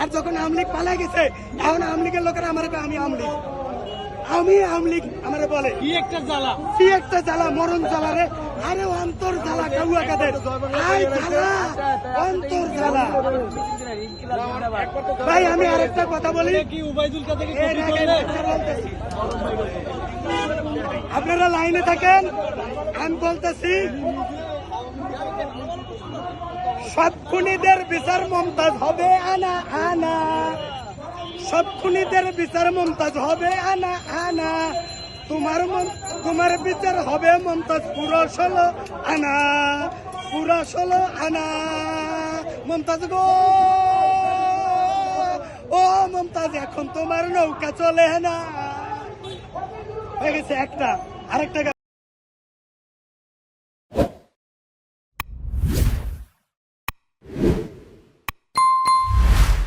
আর যখন আমলিগ পালা গেছে এখন আমলিগের লোকেরা আমার আমি আমলিগ আমার বলে কি একটা জ্বালা, কি একটা জ্বালা, মরণ জ্বালা রে। আরে অন্তর জ্বালা কাউয়া কাদের জ্বালা, অন্তর জ্বালা। ভাই আমি আরেকটা কথা বলি, কি উবাইদুল কাদের আপনারা লাইনে থাকেন, আমি বলতেছি সব খুনিদের বিচার মমতাজ হবে আনা আনা, সব খুনিদের বিচার মমতাজ হবে আনা আনা, তোমার বিচার হবে মমতাজ পুরো 16 আনা, পুরো 16 আনা। মমতাজ গো, ও মমতাজ এখন তোমার নৌকা চলে না। হয়ে গেছে একটা, আরেকটা